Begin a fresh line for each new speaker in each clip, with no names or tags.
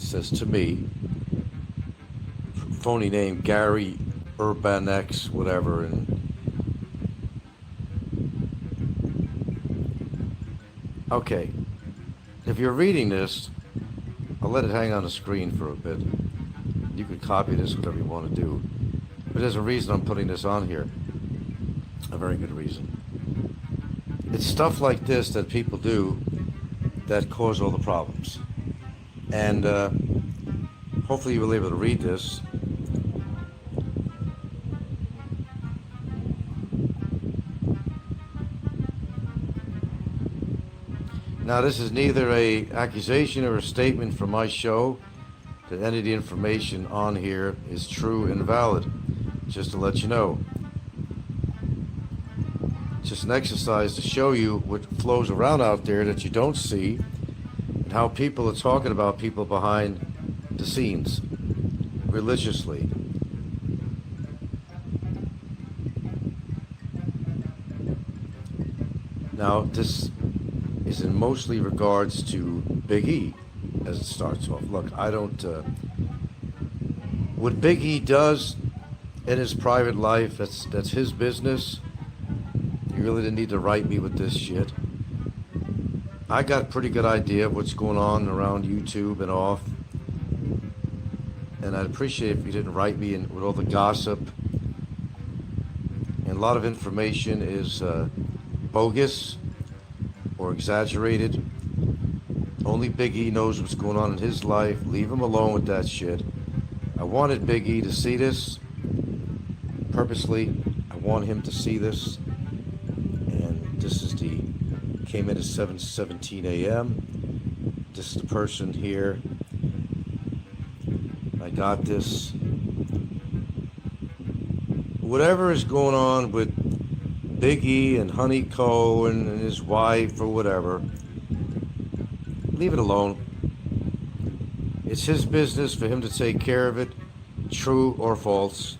It says to me, phony name Gary Urbanex, whatever, and okay. If you're reading this, I'll let it hang on the screen for a bit. You can copy this, whatever you want to do. But there's a reason I'm putting this on here. A very good reason. It's stuff like this that people do that cause all the problems. And hopefully you will be able to read this. Now, this is neither an accusation or a statement from my show that any of the information on here is true and valid. Just to let you know. Just an exercise to show you what flows around out there that you don't see, and how people are talking about people behind the scenes religiously. Now, this is in mostly regards to Big E, as it starts off. Look, I don't... what Big E does in his private life, that's his business. You really didn't need to write me with this shit. I got a pretty good idea of what's going on around YouTube and off. And I'd appreciate if you didn't write me in with all the gossip. And a lot of information is bogus or exaggerated. Only Big E knows what's going on in his life. Leave him alone with that shit. I wanted Big E to see this. Purposely, I want him to see this. And this is the... came in at 7:17 a.m. This is the person here. I got this. Whatever is going on with Big E and Honey Cohen and his wife or whatever, leave it alone. It's his business for him to take care of it, true or false.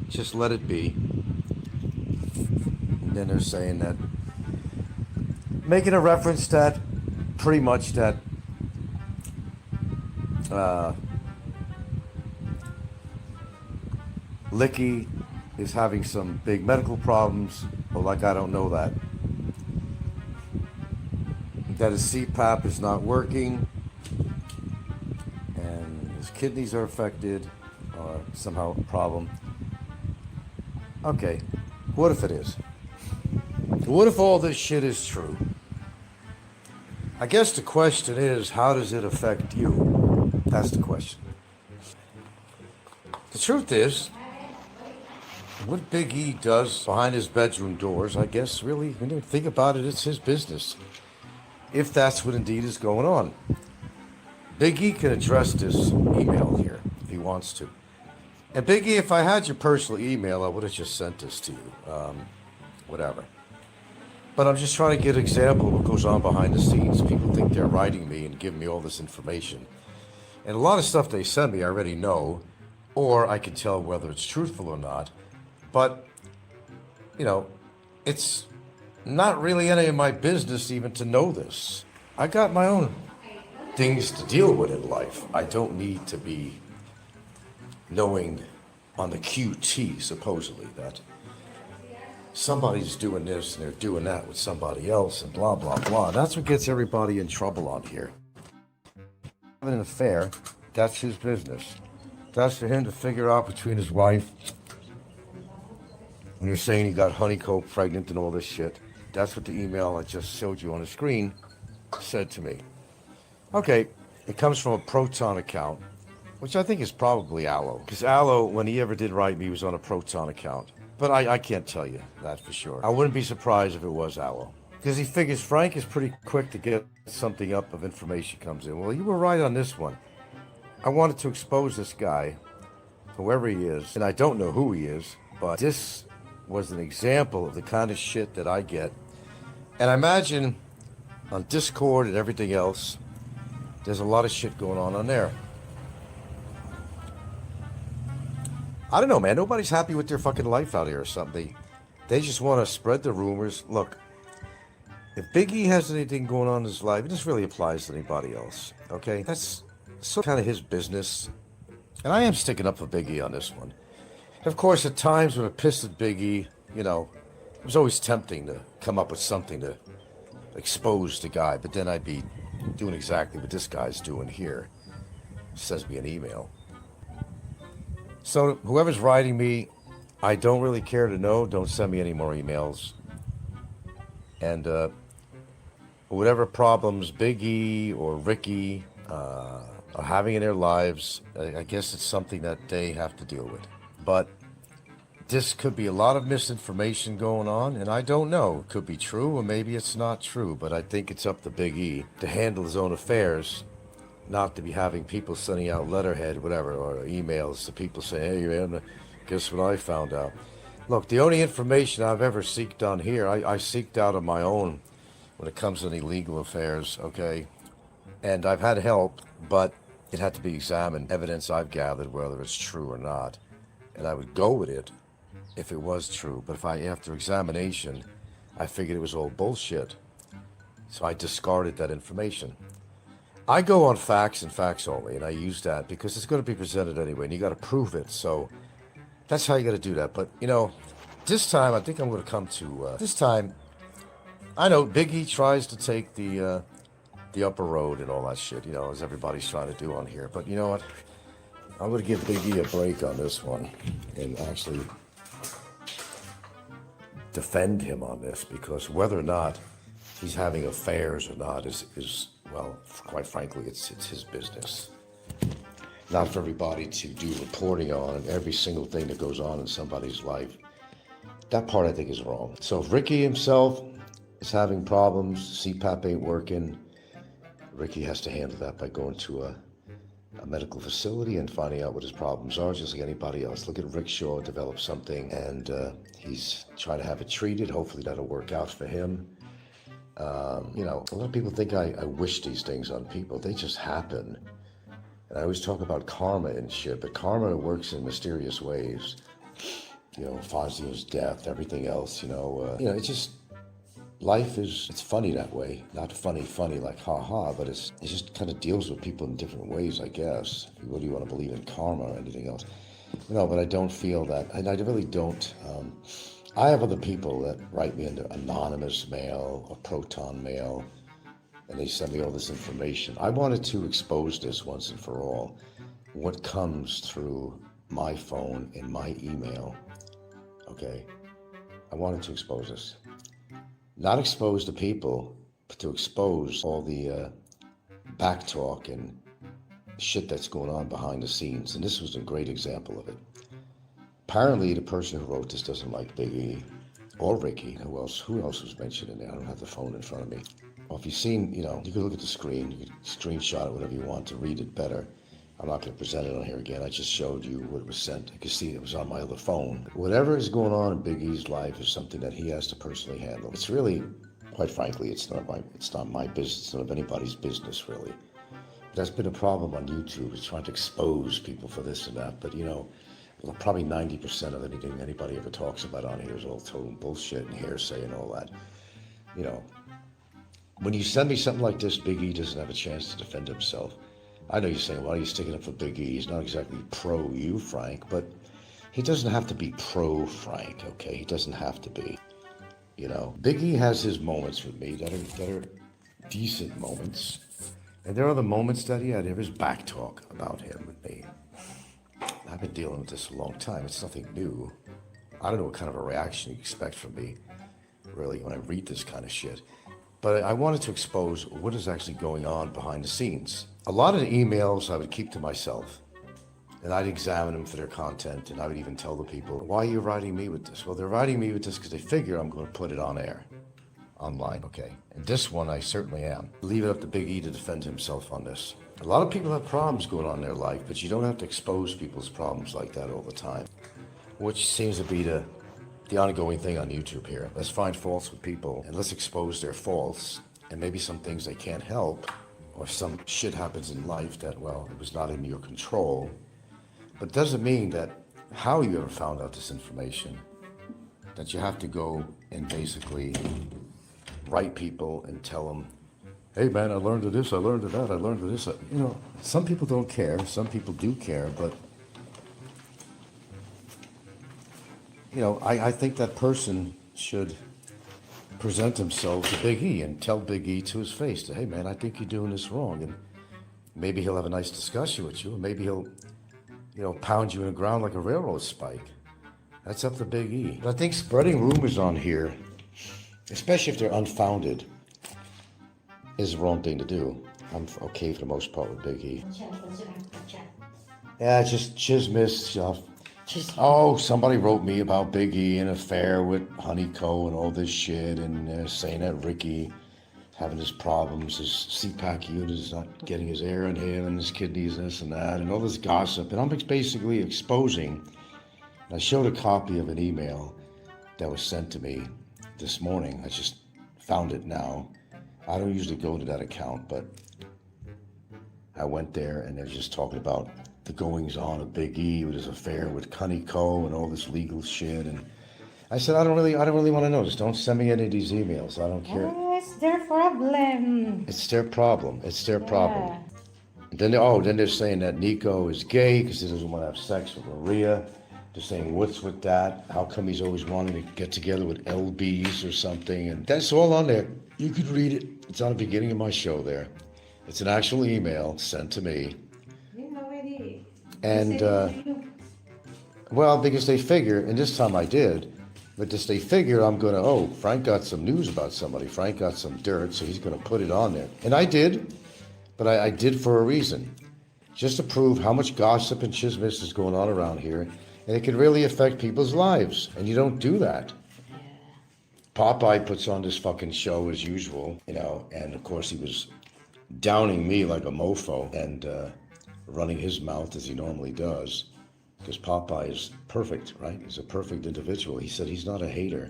Just let it be. And then they're saying that, making a reference that pretty much that Licky is having some big medical problems, but like I don't know that. That his CPAP is not working and his kidneys are affected or somehow a problem. Okay, what if it is? What if all this shit is true? I guess the question is, how does it affect you? That's the question. The truth is, what Big E does behind his bedroom doors, I guess really, when you think about it, it's his business. If that's what indeed is going on. Big E can address this email here if he wants to. And Big E, if I had your personal email, I would have just sent this to you. Whatever. But I'm just trying to get an example of what goes on behind the scenes. People think they're writing me and giving me all this information. And a lot of stuff they send me I already know, or I can tell whether it's truthful or not. But, you know, it's not really any of my business even to know this. I got my own things to deal with in life. I don't need to be knowing on the QT, supposedly, that somebody's doing this and they're doing that with somebody else and blah, blah, blah. That's what gets everybody in trouble on here. Having an affair, that's his business. That's for him to figure out between his wife. When you're saying he got honeycomb pregnant and all this shit, that's what the email I just showed you on the screen said to me. Okay, it comes from a Proton account, which I think is probably Aloe. Because Aloe, when he ever did write me, was on a Proton account. But I can't tell you that for sure. I wouldn't be surprised if it was Aloe. Because he figures Frank is pretty quick to get something up if information comes in. Well, you were right on this one. I wanted to expose this guy, whoever he is, and I don't know who he is, but this was an example of the kind of shit that I get. And I imagine on Discord and everything else, there's a lot of shit going on there. I don't know, man. Nobody's happy with their fucking life out here or something. They just want to spread the rumors. Look, if Big E has anything going on in his life, this really applies to anybody else, okay? That's so kind of his business. And I am sticking up for Big E on this one. Of course, at times when I pissed at Big E, it was always tempting to come up with something to expose the guy, but then I'd be doing exactly what this guy's doing here. Sends me an email. So whoever's writing me, I don't really care to know. Don't send me any more emails. And whatever problems Big E or Ricky are having in their lives, I guess it's something that they have to deal with. But this could be a lot of misinformation going on, and I don't know. It could be true, or maybe it's not true, but I think it's up to Big E to handle his own affairs, not to be having people sending out letterhead, whatever, or emails to people saying, hey, man, guess what I found out? Look, the only information I've ever seeked on here, I seeked out on my own when it comes to any legal affairs, okay? And I've had help, but it had to be examined, evidence I've gathered, whether it's true or not. And I would go with it if it was true. But if after examination, I figured it was all bullshit. So I discarded that information. I go on facts and facts only, and I use that because it's going to be presented anyway, and you got to prove it. So that's how you got to do that. But, this time, I think I'm going to come to, this time, I know Big E tries to take the upper road and all that shit, as everybody's trying to do on here. But you know what? I'm going to give Big E a break on this one and actually defend him on this, because whether or not he's having affairs or not is well, quite frankly, it's his business. Not for everybody to do reporting on every single thing that goes on in somebody's life. That part I think is wrong. So if Ricky himself is having problems, CPAP ain't working, Ricky has to handle that by going to a medical facility and finding out what his problems are, just like anybody else. Look at Rick Shaw, develop something, and he's trying to have it treated. Hopefully that'll work out for him. A lot of people think I wish these things on people. They just happen. And I always talk about karma and shit, but karma works in mysterious ways. Fazio's death, everything else, it's just, life it's funny that way. Not funny like ha-ha, but it just kind of deals with people in different ways, I guess. Whether you want to believe in karma or anything else. But I don't feel that, and I really don't. I have other people that write me into anonymous mail or proton mail, and they send me all this information. I wanted to expose this once and for all, what comes through my phone and my email, okay? I wanted to expose this. Not expose the people, but to expose all the back talk and shit that's going on behind the scenes. And this was a great example of it. Apparently, the person who wrote this doesn't like Big E or Ricky. Who else was mentioned in there? I don't have the phone in front of me. Well, if you've seen, you can look at the screen. You can screenshot it, whatever you want to read it better. I'm not going to present it on here again. I just showed you what was sent. You can see it was on my other phone. Whatever is going on in Big E's life is something that he has to personally handle. It's really, quite frankly, it's not my business. It's none of anybody's business, really. That's been a problem on YouTube, is trying to expose people for this and that. But, probably 90% of anything anybody ever talks about on here is all total bullshit and hearsay and all that. When you send me something like this, Big E doesn't have a chance to defend himself. I know you're saying, why are you sticking up for Big E? He's not exactly pro you, Frank, but he doesn't have to be pro Frank, okay? He doesn't have to be. Big E has his moments with me that are decent moments. And there are the moments that he had his back talk about him with me. I've been dealing with this a long time. It's nothing new. I don't know what kind of a reaction you expect from me, really, when I read this kind of shit. But I wanted to expose what is actually going on behind the scenes. A lot of the emails I would keep to myself, and I'd examine them for their content, and I would even tell the people, why are you writing me with this? Well, they're writing me with this because they figure I'm going to put it on air, online, okay? And this one, I certainly am. Leave it up to Big E to defend himself on this. A lot of people have problems going on in their life, but you don't have to expose people's problems like that all the time, which seems to be the ongoing thing on YouTube here. Let's find faults with people, and let's expose their faults, and maybe some things they can't help, or some shit happens in life that, well, it was not in your control. But it doesn't mean that how you ever found out this information, that you have to go and basically write people and tell them, Hey man, I learned of this, I learned of that, I learned of this. You know, some people don't care, some people do care, but you know, I think that person should present himself to Big E and tell Big E to his face that, hey man, I think you're doing this wrong. And maybe he'll have a nice discussion with you, or maybe he'll, you know, pound you in the ground like a railroad spike. That's up to Big E. But I think spreading rumors on here, especially if they're unfounded, is the wrong thing to do. I'm okay for the most part with Big E. Yeah, just chismis stuff. Oh, somebody wrote me about Big E, an affair with Honeyco and all this shit, and saying that Ricky having his problems, his CPAC unit is not getting his air in him, and his kidneys, this and that, and all this gossip. And I'm basically exposing. I showed a copy of an email that was sent to me this morning. I just found it now. I don't usually go to that account, but I went there and they're just talking about the goings on of Big E with his affair with Honeyco and all this legal shit. And I said, I don't really want to know. Just don't send me any of these emails. I don't care.
Oh, it's their problem.
It's their problem. It's their problem. Then they're saying that Nico is gay because he doesn't want to have sex with Maria. They're saying, what's with that? How come he's always wanting to get together with LBs or something? And that's all on there. You could read it. It's on the beginning of my show there. It's an actual email sent to me. And, well, because they figure, and this time I did, but they figure I'm going to, Frank got some news about somebody. Frank got some dirt, so he's going to put it on there. And I did, but I did for a reason. Just to prove how much gossip and chismis is going on around here. And it can really affect people's lives. And you don't do that. Popeye puts on this fucking show as usual, you know, and of course he was downing me like a mofo and running his mouth as he normally does. Because Popeye is perfect, right? He's a perfect individual. He said he's not a hater.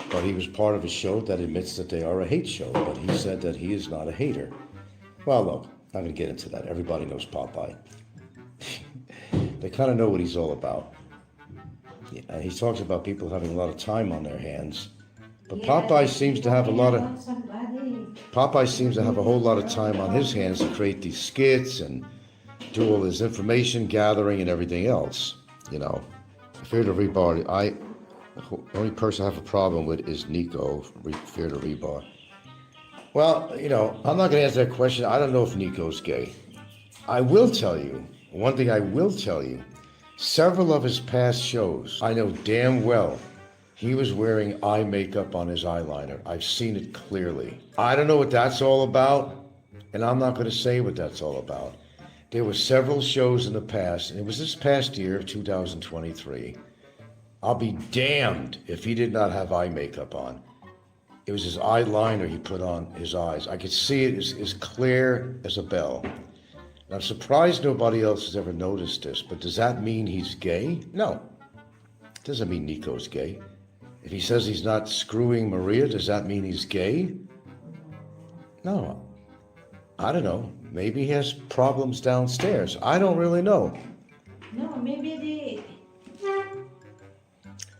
But he was part of a show that admits that they are a hate show. But he said that he is not a hater. Well, look, I'm going to get into that. Everybody knows Popeye. They kind of know what he's all about. And he talks about people having a lot of time on their hands. But Popeye seems to have a whole lot of time on his hands to create these skits and do all this information gathering and everything else, you know. Fear to Rebar, the only person I have a problem with is Nico, Fear to Rebar. Well, you know, I'm not going to answer that question. I don't know if Nico's gay. I will tell you, one thing I will tell you, several of his past shows, I know damn well he was wearing eye makeup on his eyeliner. I've seen it clearly. I don't know what that's all about, and I'm not going to say what that's all about. There were several shows in the past, and it was this past year, 2023. I'll be damned if he did not have eye makeup on. It was his eyeliner he put on his eyes. I could see it as clear as a bell. And I'm surprised nobody else has ever noticed this, but does that mean he's gay? No. It doesn't mean Nico's gay. If he says he's not screwing Maria, does that mean he's gay? No. I don't know. Maybe he has problems downstairs. I don't really know.
No, maybe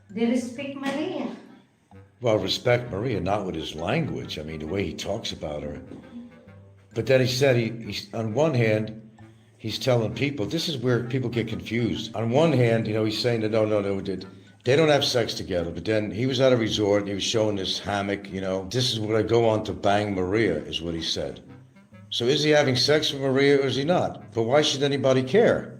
they respect Maria.
Well, respect Maria, not with his language. I mean, the way he talks about her. But then he said, he's on one hand, he's telling people, this is where people get confused. On one hand, you know, he's saying that, no, they don't have sex together. But then he was at a resort and he was showing this hammock, you know. This is what I go on to bang Maria, is what he said. So is he having sex with Maria or is he not? But why should anybody care?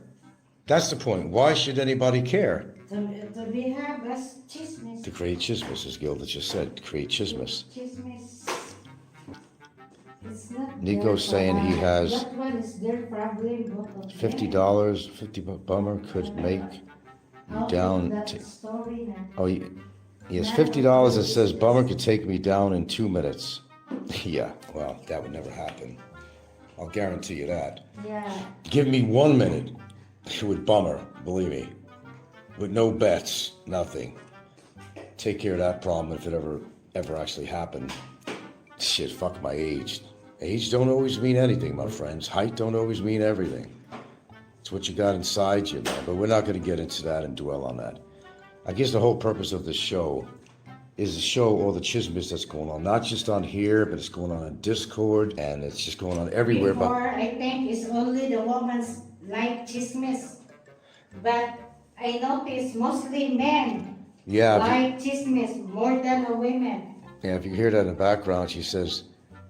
That's the point. Why should anybody care?
To be have us chismis.
To create chismis, as Gilda just said. To create chismis.
It's not
Nico's saying he has
that one is their problem.
$50. 50 bummer could make you down. He has $50 that says bummer could take me down in 2 minutes. Yeah, well, that would never happen. I'll guarantee you that.
Yeah.
Give me 1 minute with bummer, believe me. With no bets, nothing. Take care of that problem if it ever actually happened. Shit, fuck my age. Age don't always mean anything, my friends. Height don't always mean everything. It's what you got inside you, man. But we're not going to get into that and dwell on that. I guess the whole purpose of this show is to show all the chismis that's going on, not just on here, but it's going on Discord, and it's just going on everywhere.
Before, I think it's only the women's like chismis. But I notice mostly men like chismis more than the women.
Yeah, if you hear that in the background, she says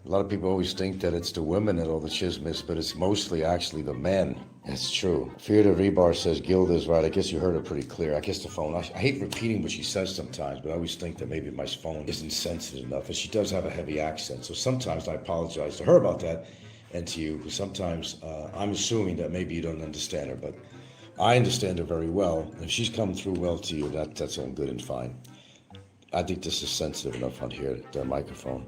a lot of people always think that it's the women that all the chismis, but it's mostly actually the men. It's true. Fear the Rebar says Gilda's right. I guess you heard her pretty clear. I guess the phone, I hate repeating what she says sometimes, but I always think that maybe my phone isn't sensitive enough. And she does have a heavy accent. So sometimes I apologize to her about that and to you, because sometimes I'm assuming that maybe you don't understand her, but I understand her very well. If she's come through well to you, that's all good and fine. I think this is sensitive enough on here, their microphone.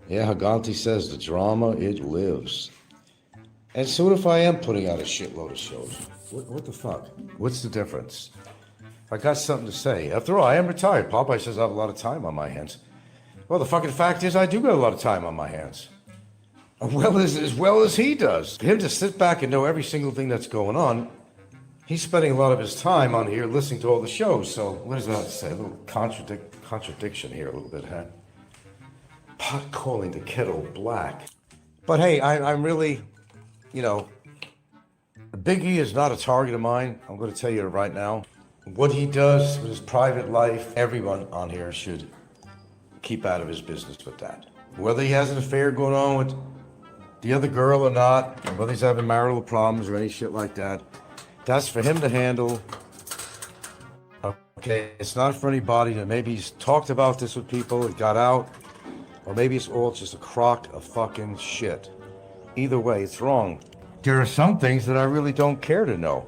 Yeah, Haganti says the drama, it lives. And so what if I am putting out a shitload of shows? What the fuck? What's the difference? I got something to say. After all, I am retired. Popeye says I have a lot of time on my hands. Well, the fucking fact is I do got a lot of time on my hands. As well as he does. For him to sit back and know every single thing that's going on, he's spending a lot of his time on here listening to all the shows. So what does that say? A little contradiction here a little bit, huh? Pot calling the kettle black. But hey, I'm really, Big E is not a target of mine. I'm going to tell you right now. What he does with his private life, everyone on here should keep out of his business with that. Whether he has an affair going on with the other girl or not, or whether he's having marital problems or any shit like that, that's for him to handle. Okay, it's not for anybody that maybe he's talked about this with people, it got out, or maybe it's all just a crock of fucking shit. Either way, it's wrong. There are some things that I really don't care to know.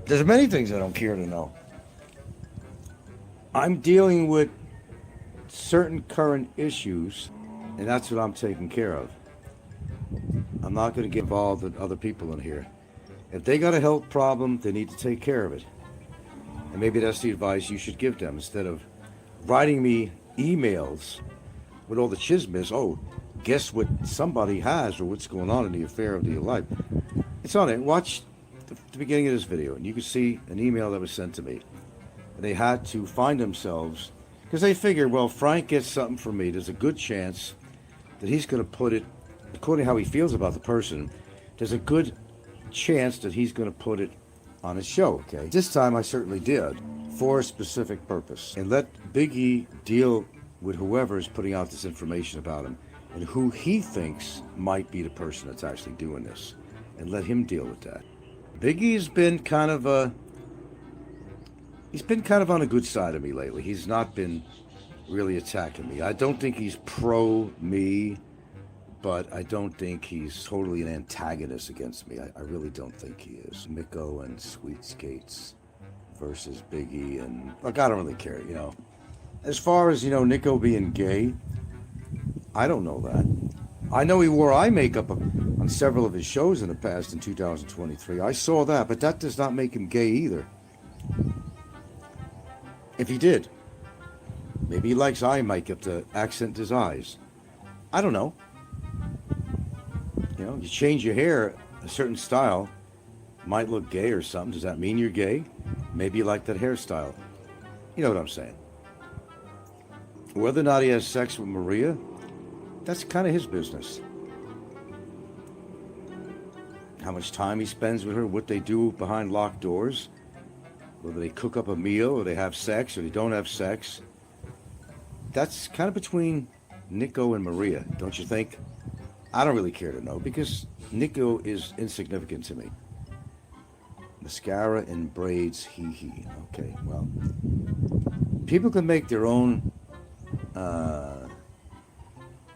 There's many things I don't care to know. I'm dealing with certain current issues, and that's what I'm taking care of. I'm not going to get involved with other people in here. If they got a health problem, they need to take care of it. And maybe that's the advice you should give them. Instead of writing me emails with all the chismis, oh, guess what somebody has or what's going on in the affair of their life. It's on it. Watch the beginning of this video, and you can see an email that was sent to me. And they had to find themselves, because they figured, well, Frank gets something from me. There's a good chance that he's going to put it, according to how he feels about the person, there's a good chance that he's going to put it on his show, okay? This time I certainly did, for a specific purpose. And let Big E deal with whoever is putting out this information about him and who he thinks might be the person that's actually doing this. And let him deal with that. Big E's been kind of on the good side of me lately. He's not been really attacking me. I don't think he's pro me, but I don't think he's totally an antagonist against me. I really don't think he is. Miko and Sweet Skates versus Big E, and look, I don't really care, As far as, Nico being gay, I don't know that. I know he wore eye makeup on several of his shows in the past in 2023. I saw that, but that does not make him gay either. If he did, maybe he likes eye makeup to accent his eyes. I don't know. You change your hair a certain style, might look gay or something. Does that mean you're gay? Maybe you like that hairstyle. You know what I'm saying. Whether or not he has sex with Maria, that's kind of his business. How much time he spends with her, what they do behind locked doors, whether they cook up a meal or they have sex or they don't have sex, that's kind of between Nico and Maria, don't you think? I don't really care to know because Nico is insignificant to me. Mascara and braids, hee. Okay, well, people can make their own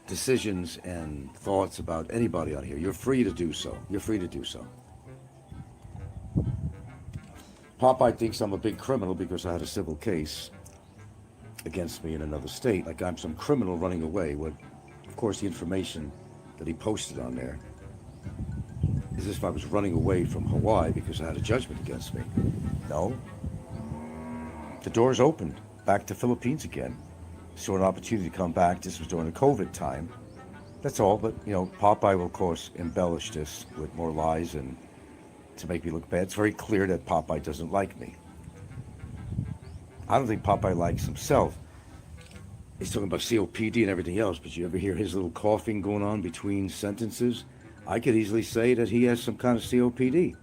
decisions and thoughts about anybody on here. You're free to do so. Popeye thinks I'm a big criminal because I had a civil case against me in another state, like I'm some criminal running away. With, of course, the information that he posted on there is as if I was running away from Hawaii because I had a judgment against me. No. The door's opened back to Philippines again. Saw an opportunity to come back. This was during the COVID time. That's all, but, Popeye will, of course, embellish this with more lies and to make me look bad. It's very clear that Popeye doesn't like me. I don't think Popeye likes himself. He's talking about COPD and everything else, but you ever hear his little coughing going on between sentences? I could easily say that he has some kind of COPD.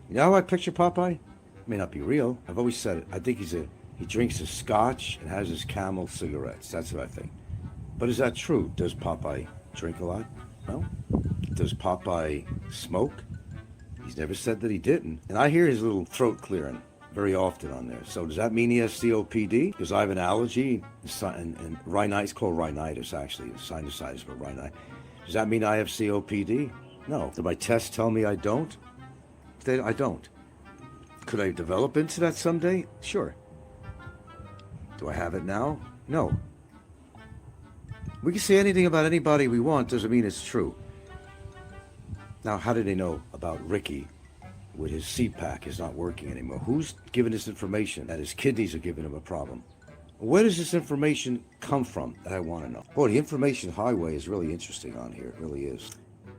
You know how I picture Popeye? It may not be real. I've always said it. I think he drinks his scotch and has his Camel cigarettes. That's what I think. But is that true? Does Popeye drink a lot? No. Does Popeye smoke? He's never said that he didn't. And I hear his little throat clearing very often on there. So does that mean he has COPD? Because I have an allergy, and rhinitis, it's called rhinitis actually, sinusitis, but rhinitis. Does that mean I have COPD? No. Do my tests tell me I don't? I don't. Could I develop into that someday? Sure. Do I have it now? No. We can say anything about anybody we want, doesn't mean it's true. Now, how did they know about Ricky with his CPAC is not working anymore? Who's giving this information that his kidneys are giving him a problem? Where does this information come from that I want to know? Boy, the information highway is really interesting on here. It really is.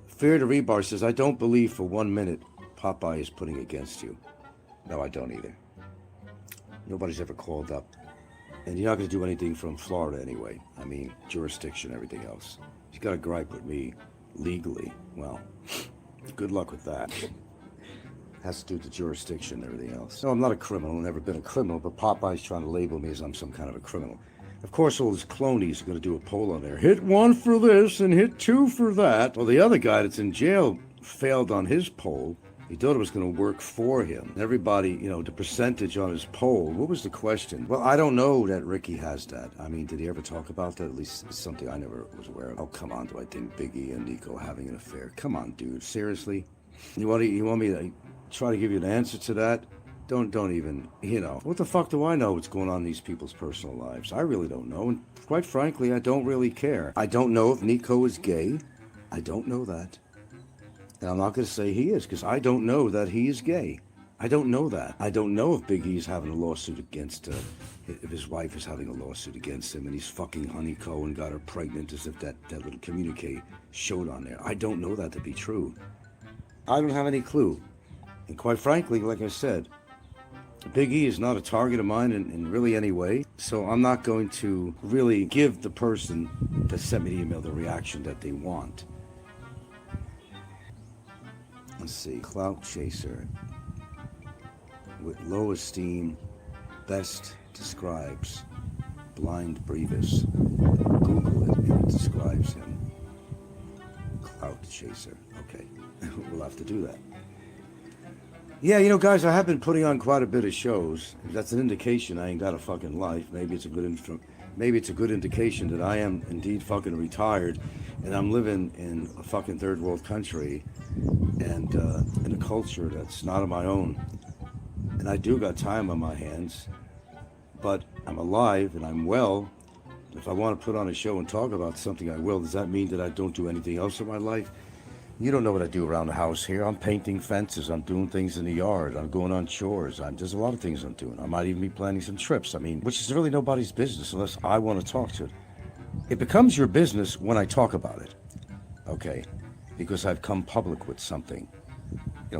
Fear to Rebar says, I don't believe for 1 minute Popeye is putting against you. No, I don't either. Nobody's ever called up. And you're not going to do anything from Florida anyway. I mean, jurisdiction, everything else. He's got a gripe with me legally. Well, good luck with that. Has to do with the jurisdiction and everything else. No, I'm not a criminal. I've never been a criminal, but Popeye's trying to label me as I'm some kind of a criminal. Of course, all his clonies are going to do a poll on there. Hit 1 for this and hit 2 for that. Well, the other guy that's in jail failed on his poll. He thought it was going to work for him. Everybody, the percentage on his poll. What was the question? Well, I don't know that Ricky has that. I mean, did he ever talk about that? At least it's something I never was aware of. Oh, come on. Do I think Biggie and Nico having an affair? Come on, dude. Seriously? You want me to try to give you an answer to that? Don't even, What the fuck do I know what's going on in these people's personal lives? I really don't know. And quite frankly, I don't really care. I don't know if Nico is gay. I don't know that. And I'm not going to say he is, because I don't know that he is gay. I don't know that. I don't know if Big E's having a lawsuit against, if his wife is having a lawsuit against him, and he's fucking Honeyco and got her pregnant as if that little communique showed on there. I don't know that to be true. I don't have any clue. And quite frankly, like I said, Big E is not a target of mine in really any way. So I'm not going to really give the person that sent me the email the reaction that they want. Let's see, clout chaser with low esteem best describes blind Brevis. Google it and it describes him. Clout chaser. Okay, we'll have to do that. Yeah, guys, I have been putting on quite a bit of shows. That's an indication I ain't got a fucking life. Maybe it's a good indication that I am indeed fucking retired, and I'm living in a fucking third world country, and in a culture that's not of my own. And I do got time on my hands, but I'm alive and I'm well. If I want to put on a show and talk about something, I will. Does that mean that I don't do anything else in my life? You don't know what I do around the house here. I'm painting fences. I'm doing things in the yard. I'm going on chores. There's a lot of things I'm doing. I might even be planning some trips. Which is really nobody's business unless I want to talk to it. It becomes your business when I talk about it. Okay? Because I've come public with something.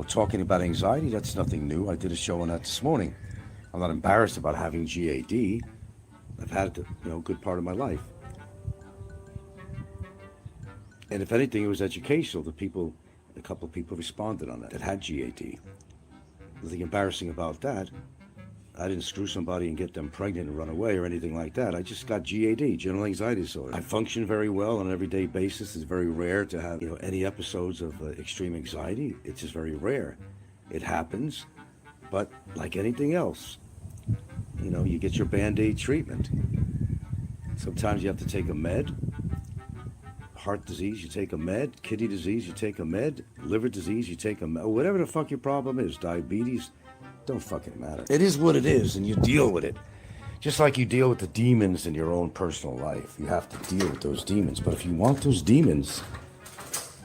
Talking about anxiety, that's nothing new. I did a show on that this morning. I'm not embarrassed about having GAD. I've had it, a good part of my life. And if anything, it was educational. A couple of people responded on that had GAD. Nothing embarrassing about that. I didn't screw somebody and get them pregnant and run away or anything like that. I just got GAD, general anxiety disorder. I function very well on an everyday basis. It's very rare to have, any episodes of extreme anxiety. It's just very rare. It happens, but like anything else, you get your Band-Aid treatment. Sometimes you have to take a med. Heart disease, you take a med. Kidney disease, you take a med. Liver disease, you take a med. Whatever the fuck your problem is, diabetes, don't fucking matter. It is what it is, and you deal with it. Just like you deal with the demons in your own personal life. You have to deal with those demons. But if you want those demons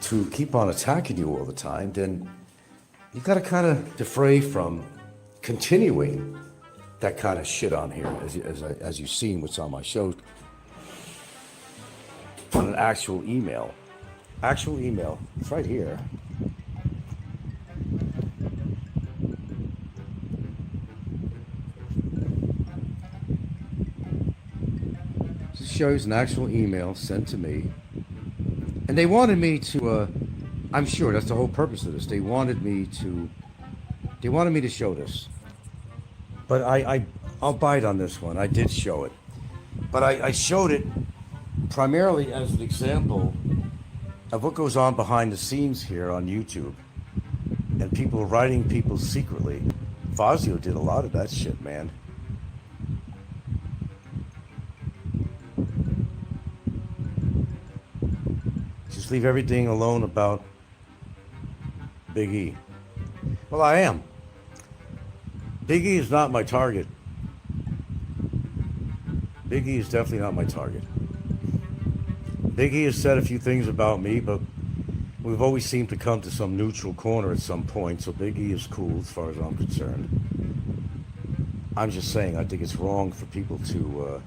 to keep on attacking you all the time, then you got to kind of defray from continuing that kind of shit on here, as you've seen what's on my show. On an actual email. It's right here. show you is an actual email sent to me. And they wanted me to, I'm sure that's the whole purpose of this. They wanted me to show this. But I'll bite on this one. I did show it. But I showed it primarily as an example of what goes on behind the scenes here on YouTube. And people writing people secretly. Fazio did a lot of that shit, man. Just leave everything alone about Big E. Well, I am. Big E is not my target. Big E is definitely not my target. Big E has said a few things about me, but we've always seemed to come to some neutral corner at some point, so Big E is cool as far as I'm concerned. I'm just saying, I think it's wrong for people to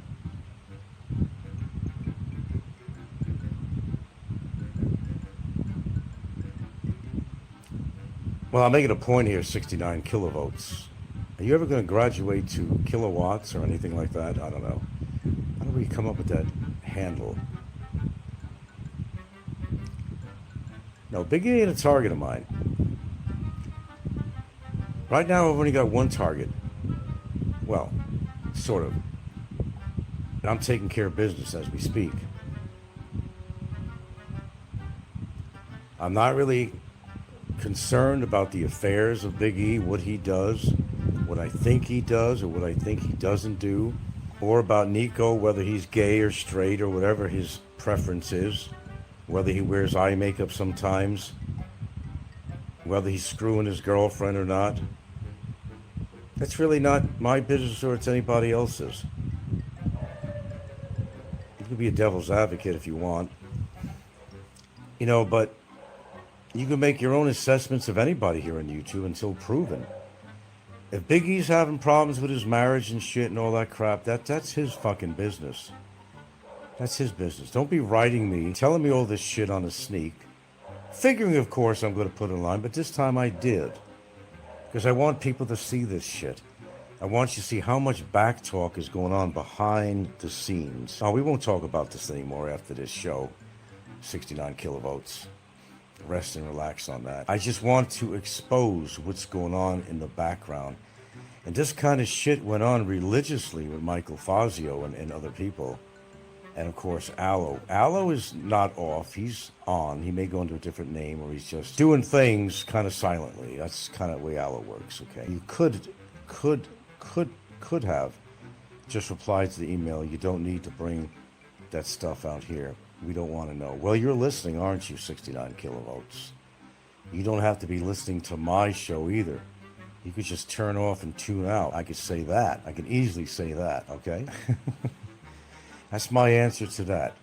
well, I'm making a point here, 69 kilovolts. Are you ever going to graduate to kilowatts or anything like that? I don't know. How do we come up with that handle? No, Big E ain't a target of mine. Right now, I've only got one target. Well, sort of. And I'm taking care of business as we speak. I'm not really concerned about the affairs of Big E, what he does, what I think he does or what I think he doesn't do, or about Nico, whether he's gay or straight or whatever his preference is, whether he wears eye makeup sometimes, whether he's screwing his girlfriend or not. That's really not my business or it's anybody else's. You can be a devil's advocate if you want. You know, but you can make your own assessments of anybody here on YouTube until proven. If Big E's having problems with his marriage and shit and all that crap, that's his fucking business. That's his business. Don't be writing me, telling me all this shit on a sneak. Figuring, of course, I'm going to put it online, but this time I did. Because I want people to see this shit. I want you to see how much back talk is going on behind the scenes. Oh, we won't talk about this anymore after this show. 69 kilovolts. Rest and relax on that. I just want to expose what's going on in the background. And this kind of shit went on religiously with Michael Fazio and other people. And of course, Aloe. Aloe is not off. He's on. He may go under a different name or he's just doing things kind of silently. That's kind of the way Aloe works, okay? You could have just replied to the email. You don't need to bring that stuff out here. We don't want to know. Well, you're listening, aren't you, 69 kilovolts? You don't have to be listening to my show either. You could just turn off and tune out. I could say that. I can easily say that, okay? That's my answer to that.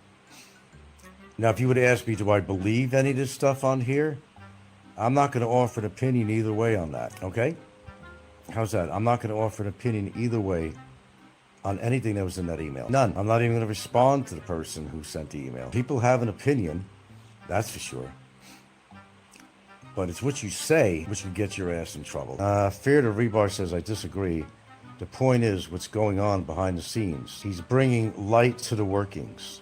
Now, if you would ask me, do I believe any of this stuff on here? I'm not going to offer an opinion either way on that, okay? How's that? I'm not going to offer an opinion either way on anything that was in that email. None. I'm not even going to respond to the person who sent the email. People have an opinion, that's for sure. But it's what you say which will get your ass in trouble. Fear to Rebar says, I disagree. The point is what's going on behind the scenes. He's bringing light to the workings.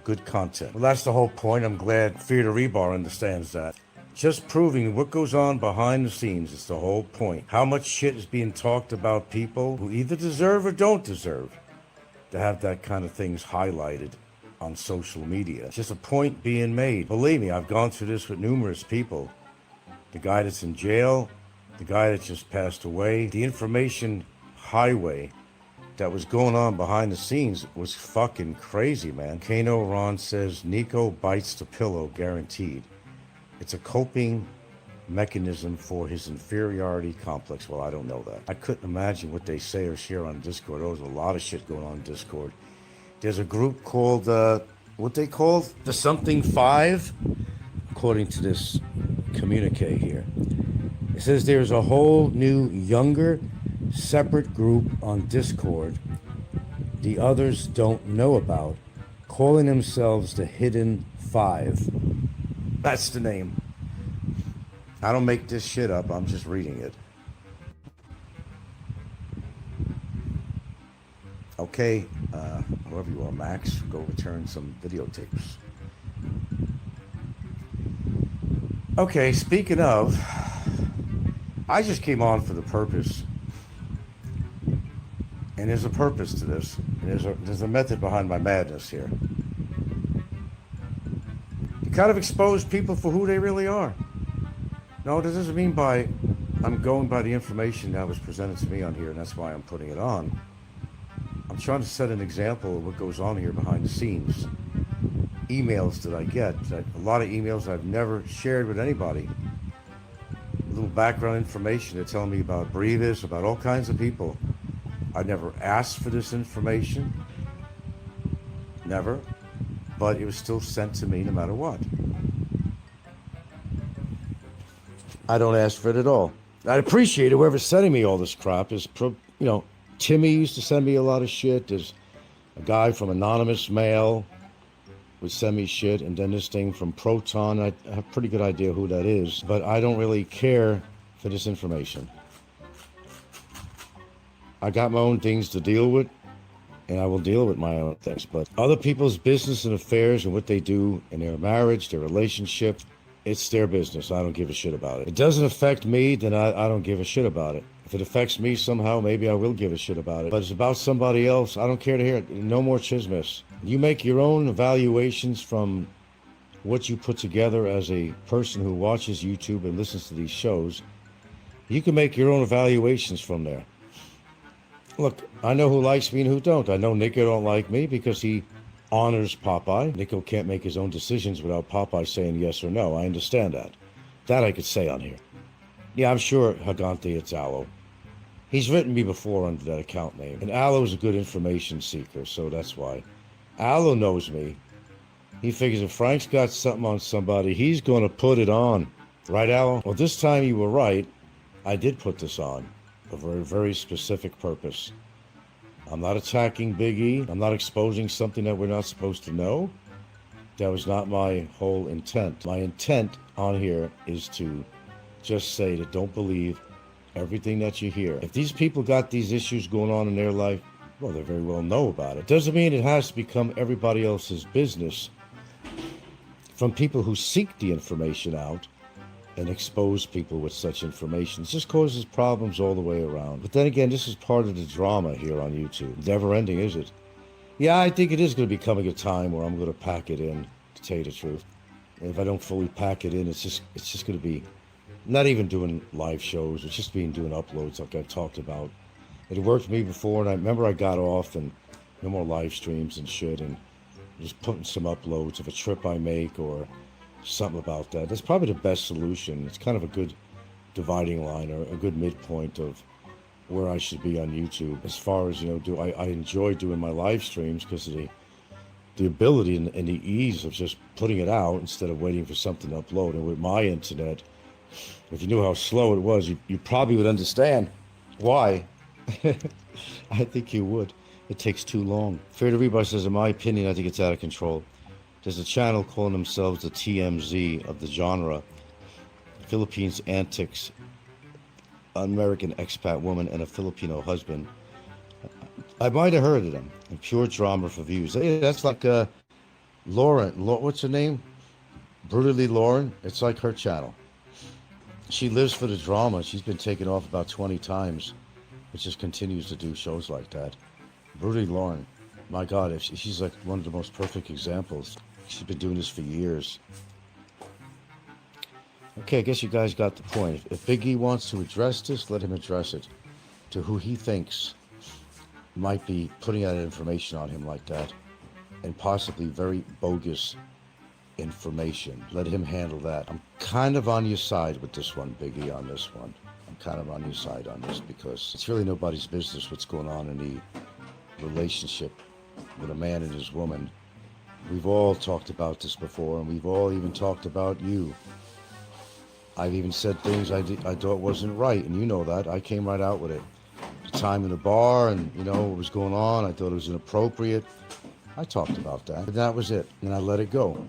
Good content. Well, that's the whole point. I'm glad Fear to Rebar understands that. Just proving what goes on behind the scenes is the whole point. How much shit is being talked about people who either deserve or don't deserve to have that kind of things highlighted on social media. It's just a point being made. Believe me, I've gone through this with numerous people. The guy that's in jail, the guy that just passed away. The information highway that was going on behind the scenes was fucking crazy, man. Kano Ron says, Nico bites the pillow, guaranteed. It's a coping mechanism for his inferiority complex. Well, I don't know that. I couldn't imagine what they say or share on Discord. There's a lot of shit going on in Discord. There's a group called, what they call the Something 5, according to this communique here. It says there's a whole new, younger, separate group on Discord the others don't know about, calling themselves the Hidden 5. That's the name. I don't make this shit up. I'm just reading it. Okay. whoever you are, Max, go return some videotapes. Okay, speaking of, I just came on for the purpose, and there's a purpose to this, and there's a method behind my madness here. You kind of expose people for who they really are. No, this doesn't mean I'm going by the information that was presented to me on here, and that's why I'm putting it on. I'm trying to set an example of what goes on here behind the scenes. Emails that I get, a lot of emails I've never shared with anybody. A little background information. They're telling me about Brevis, about all kinds of people. I never asked for this information. Never. But it was still sent to me no matter what. I don't ask for it at all. I'd appreciate whoever's sending me all this crap. Timmy used to send me a lot of shit. There's a guy from Anonymous Mail would send me shit, and then this thing from Proton. I have a pretty good idea who that is, but I don't really care for this information. I got my own things to deal with, and I will deal with my own things. But other people's business and affairs and what they do in their marriage, their relationship, it's their business. I don't give a shit about it. It doesn't affect me, then I don't give a shit about it. If it affects me somehow, maybe I will give a shit about it. But it's about somebody else. I don't care to hear it. No more chismis. You make your own evaluations from what you put together as a person who watches YouTube and listens to these shows. You can make your own evaluations from there. Look, I know who likes me and who don't. I know Nico don't like me because he honors Popeye. Nico can't make his own decisions without Popeye saying yes or no. I understand that. That I could say on here. Yeah, I'm sure Hagante it's Aloe. He's written me before under that account name. And Aloe is a good information seeker, so that's why. Aloe knows me. He figures if Frank's got something on somebody, he's going to put it on. Right, Aloe? Well, this time you were right. I did put this on for a very specific purpose. I'm not attacking Big E. I'm not exposing something that we're not supposed to know. That was not my whole intent. My intent on here is to just say that don't believe everything that you hear. If these people got these issues going on in their life, well, they very well know about it. Doesn't mean it has to become everybody else's business from people who seek the information out and expose people with such information. It just causes problems all the way around. But then again, this is part of the drama here on YouTube. Never ending, is it? Yeah, I think it is going to be coming a time where I'm going to pack it in, to tell you the truth. And if I don't fully pack it in, it's just going to be not even doing live shows. It's just doing uploads like I've talked about. It worked for me before, and I remember I got off and no more live streams and shit, and just putting some uploads of a trip I make or something about that. That's probably the best solution. It's kind of a good dividing line or a good midpoint of where I should be on YouTube. As far as, I enjoy doing my live streams because of the ability and the ease of just putting it out instead of waiting for something to upload. And with my internet, if you knew how slow it was, you probably would understand why. I think you would. It takes too long. Fair to Rebar says, in my opinion, I think it's out of control. There's a channel calling themselves the TMZ of the genre. Philippines Antics, American expat woman and a Filipino husband. I might have heard of them. And pure drama for views. Hey, that's like Lauren. What's her name? Brutally Lauren. It's like her channel. She lives for the drama. She's been taken off about 20 times. But just continues to do shows like that. Brutally Lauren. My God, she's like one of the most perfect examples. She's been doing this for years. Okay, I guess you guys got the point. If Big E wants to address this, let him address it to who he thinks might be putting out information on him like that, and possibly very bogus information. Let him handle that. I'm kind of on your side with this one, Big E, on this one. I'm kind of on your side on this because it's really nobody's business what's going on in the relationship with a man and his woman. We've all talked about this before, and we've all even talked about you. I've even said things I thought wasn't right, and you know that. I came right out with it. The time in the bar and, what was going on, I thought it was inappropriate. I talked about that, and that was it, and I let it go.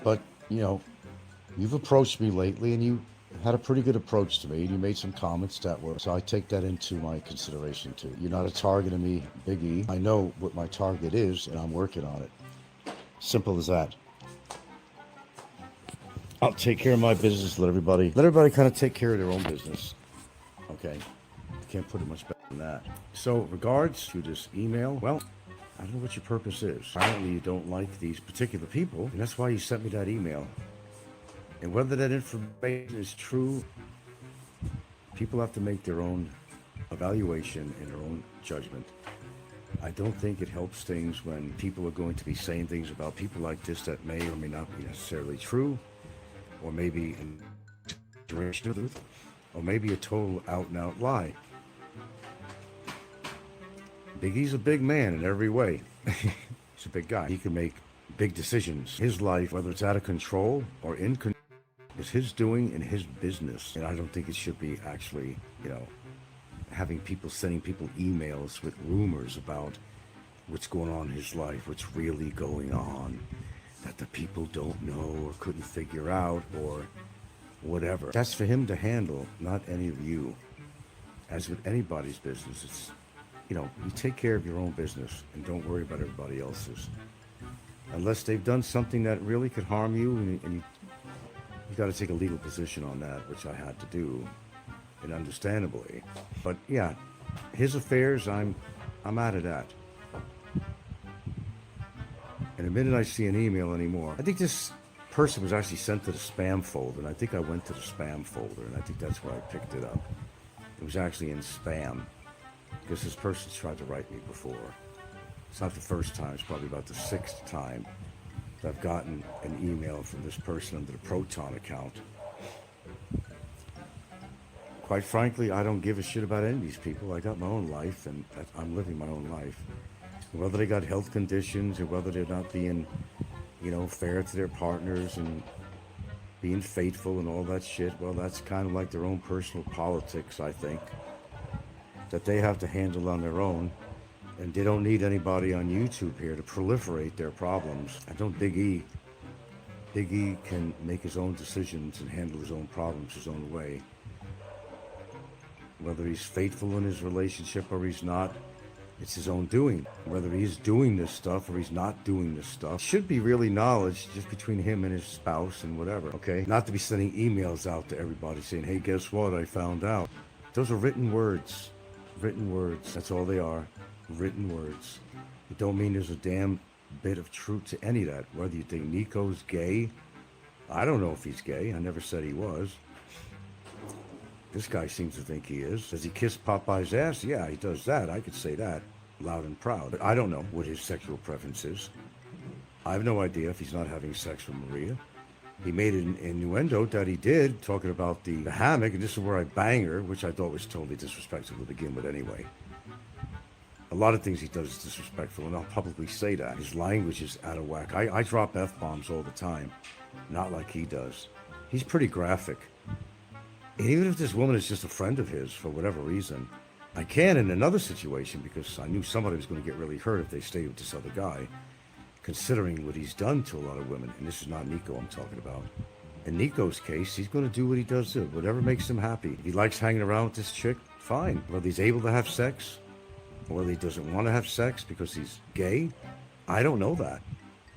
But, you've approached me lately, and you had a pretty good approach to me, and you made some comments that were, so I take that into my consideration too. You're not a target of me, Big E. I know what my target is, and I'm working on it. Simple as that. I'll take care of my business, let everybody kind of take care of their own business. Okay? I can't put it much better than that. So, regards to this email, well, I don't know what your purpose is. Apparently you don't like these particular people, and that's why you sent me that email. And whether that information is true, people have to make their own evaluation and their own judgment. I don't think it helps things when people are going to be saying things about people like this that may or may not be necessarily true, or maybe an exaggeration of truth, or maybe a total out-and-out lie. Big E's a big man in every way. He's a big guy. He can make big decisions. His life, whether it's out of control or in control, is his doing and his business. And I don't think it should be actually, having people sending people emails with rumors about what's going on in his life, what's really going on, that the people don't know or couldn't figure out or whatever. That's for him to handle, not any of you. As with anybody's business, it's, you take care of your own business and don't worry about everybody else's. Unless they've done something that really could harm you, and you got to take a legal position on that, which I had to do, and understandably. But yeah, his affairs, I'm out of that. And the minute I see an email anymore, I think this person was actually sent to the spam folder, and I think I went to the spam folder, and I think that's where I picked it up. It was actually in spam, because this person's tried to write me before. It's not the first time, it's probably about the 6th time that I've gotten an email from this person under the Proton account. Quite frankly, I don't give a shit about any of these people. I got my own life, and I'm living my own life. Whether they got health conditions or whether they're not being, fair to their partners and being faithful and all that shit, well, that's kind of like their own personal politics, I think, that they have to handle on their own. And they don't need anybody on YouTube here to proliferate their problems. I don't Big E can make his own decisions and handle his own problems his own way. Whether he's faithful in his relationship or he's not, it's his own doing. Whether he's doing this stuff or he's not doing this stuff should be really knowledge just between him and his spouse and whatever, okay? Not to be sending emails out to everybody saying, hey, guess what, I found out. Those are written words. Written words, that's all they are. Written words. It don't mean there's a damn bit of truth to any of that. Whether you think Nico's gay, I don't know if he's gay. I never said he was. This guy seems to think he is. Does he kiss Popeye's ass? Yeah, he does that. I could say that loud and proud. But I don't know what his sexual preference is. I have no idea if he's not having sex with Maria. He made an innuendo that he did, talking about the hammock, and this is where I bang her, which I thought was totally disrespectful to begin with anyway. A lot of things he does is disrespectful, and I'll publicly say that. His language is out of whack. I drop F-bombs all the time, not like he does. He's pretty graphic. And even if this woman is just a friend of his, for whatever reason, I can in another situation, because I knew somebody was going to get really hurt if they stayed with this other guy, considering what he's done to a lot of women. And this is not Nico I'm talking about. In Nico's case, he's going to do what he does, whatever makes him happy. If he likes hanging around with this chick, fine. Whether he's able to have sex, or whether he doesn't want to have sex because he's gay, I don't know that.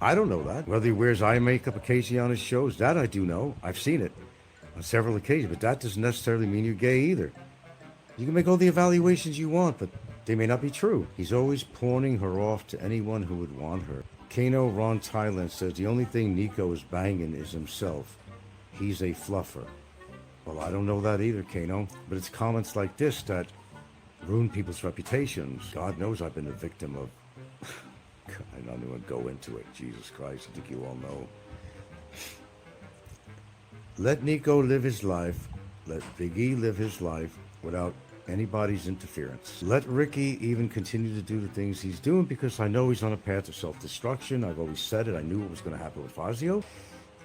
I don't know that. Whether he wears eye makeup occasionally on his shows, that I do know. I've seen it on several occasions, but that doesn't necessarily mean you're gay either. You can make all the evaluations you want, but they may not be true. He's always pawning her off to anyone who would want her. Kano Ron Thailand says the only thing Nico is banging is himself. He's a fluffer. Well, I don't know that either, Kano, but it's comments like this that ruin people's reputations. God knows I've been a victim of... I don't even go into it. Jesus Christ, I think you all know. Let Nico live his life. Let Big E live his life without anybody's interference. Let Ricky even continue to do the things he's doing, because I know he's on a path of self-destruction. I've always said it. I knew what was going to happen with Fazio.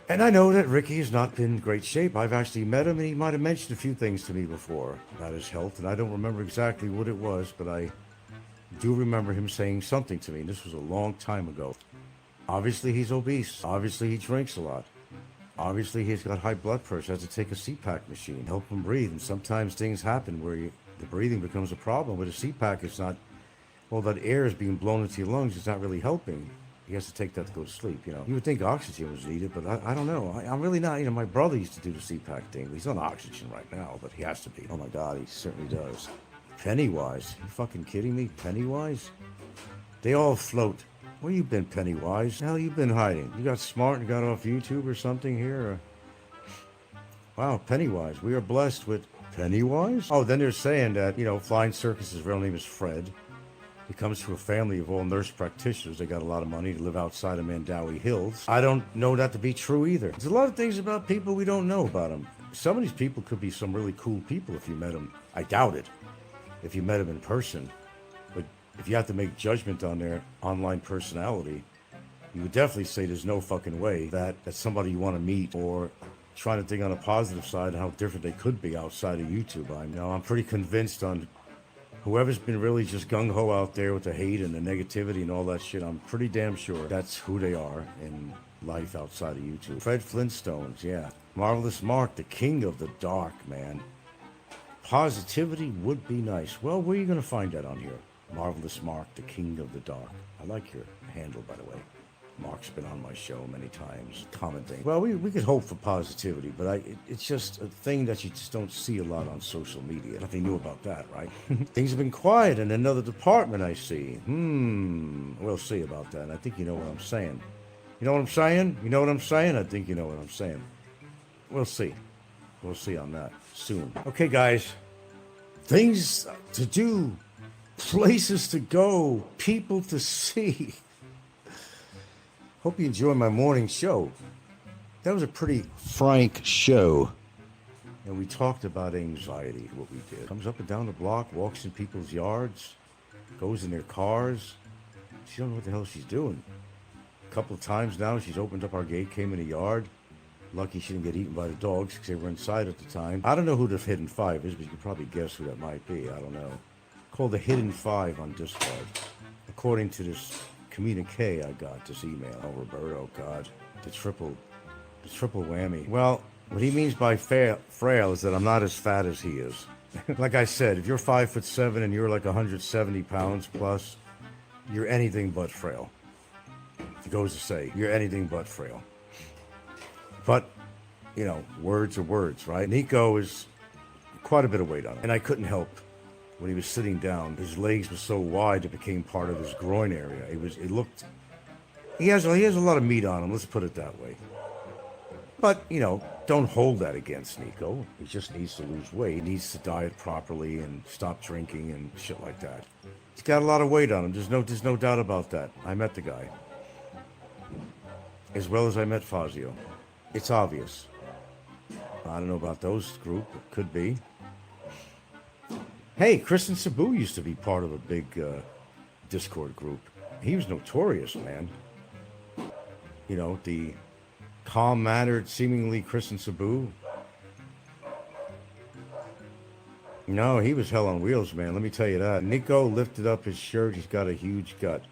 And I know that Ricky has not been in great shape. I've actually met him, and he might have mentioned a few things to me before about his health, and I don't remember exactly what it was, but I do remember him saying something to me, and this was a long time ago. Obviously, he's obese. Obviously, he drinks a lot. Obviously, he's got high blood pressure, has to take a CPAP machine, help him breathe. And sometimes things happen where the breathing becomes a problem. With a CPAP, it's not, well, that air is being blown into your lungs. It's not really helping. He has to take that to go to sleep, you know. You would think oxygen was needed, but I don't know. I'm really not, you know, my brother used to do the CPAP thing. He's on oxygen right now, but he has to be. Oh my God, he certainly does. Pennywise. You fucking kidding me? Pennywise? They all float. Where you been, Pennywise? The hell you been hiding? You got smart and got off YouTube or something here? Or... Wow, Pennywise. We are blessed with Pennywise? Oh, then they're saying that, you know, Flying Circus's real name is Fred. He comes to a family of all nurse practitioners. They got a lot of money to live outside of Mandawi Hills. I don't know that to be true either. There's a lot of things about people we don't know about them. Some of these people could be some really cool people if you met them. I doubt it, if you met them in person. But if you have to make judgment on their online personality, you would definitely say there's no fucking way that that's somebody you want to meet, or trying to think on a positive side how different they could be outside of YouTube. I'm pretty convinced on whoever's been really just gung-ho out there with the hate and the negativity and all that shit. I'm pretty damn sure that's who they are in life outside of YouTube. Fred Flintstones, yeah. Marvelous Mark, the king of the dark, man. Positivity would be nice. Well, where are you going to find that on here? Marvelous Mark, the king of the dark. I like your handle, by the way. Mark's been on my show many times, commenting. Well, we could hope for positivity, but it's just a thing that you just don't see a lot on social media. Nothing new about that, right? Things have been quiet in another department, I see. We'll see about that. I think you know what I'm saying. You know what I'm saying? You know what I'm saying? I think you know what I'm saying. We'll see. We'll see on that soon. Okay, guys. Things to do, places to go, people to see. Hope you enjoyed my morning show. That was a pretty frank show. And we talked about anxiety, what we did. Comes up and down the block, walks in people's yards, goes in their cars. She don't know what the hell she's doing. A couple of times now, she's opened up our gate, came in the yard. Lucky she didn't get eaten by the dogs because they were inside at the time. I don't know who the Hidden Five is, but you can probably guess who that might be. I don't know. Called the Hidden Five on Discord. According to this communique I got, this email. Oh, Roberto, God. The triple whammy. Well, what he means by frail is that I'm not as fat as he is. Like I said, if you're 5'7" and you're like 170 pounds plus, you're anything but frail. It goes to say, you're anything but frail. But, you know, words are words, right? Nico is quite a bit of weight on him. And I couldn't help. When he was sitting down, his legs were so wide it became part of his groin area. He has a lot of meat on him, let's put it that way. But, you know, don't hold that against Nico. He just needs to lose weight. He needs to diet properly and stop drinking and shit like that. He's got a lot of weight on him. There's no doubt about that. I met the guy. As well as I met Fazio. It's obvious. I don't know about those group. It could be. Hey, Kristen Sabu used to be part of a big Discord group. He was notorious, man. You know, the calm-mannered, seemingly Kristen Sabu. No, he was hell on wheels, man. Let me tell you that. Nico lifted up his shirt. He's got a huge gut.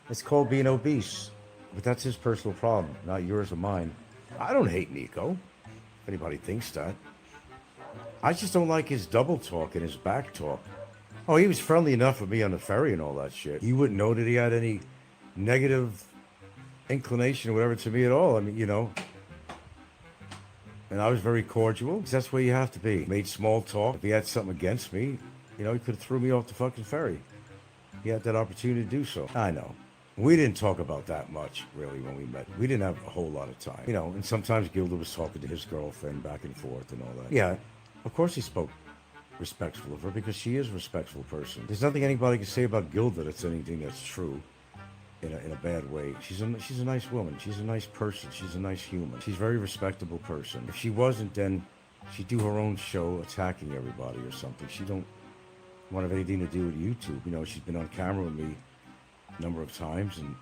It's called being obese. But that's his personal problem, not yours or mine. I don't hate Nico, if anybody thinks that. I just don't like his double talk and his back talk. Oh, he was friendly enough with me on the ferry and all that shit. You wouldn't know that he had any negative inclination or whatever to me at all. I mean, you know. And I was very cordial, because that's where you have to be. Made small talk. If he had something against me, you know, he could have threw me off the fucking ferry. He had that opportunity to do so. I know. We didn't talk about that much, really, when we met. We didn't have a whole lot of time. You know, and sometimes Gilda was talking to his girlfriend back and forth and all that. Yeah, of course he spoke respectful of her, because she is a respectful person. There's nothing anybody can say about Gilda that's anything that's true in a bad way. She's a nice woman. She's a nice person. She's a nice human. She's a very respectable person. If she wasn't, then she'd do her own show attacking everybody or something. She don't want to have anything to do with YouTube. You know, she's been on camera with me a number of times, and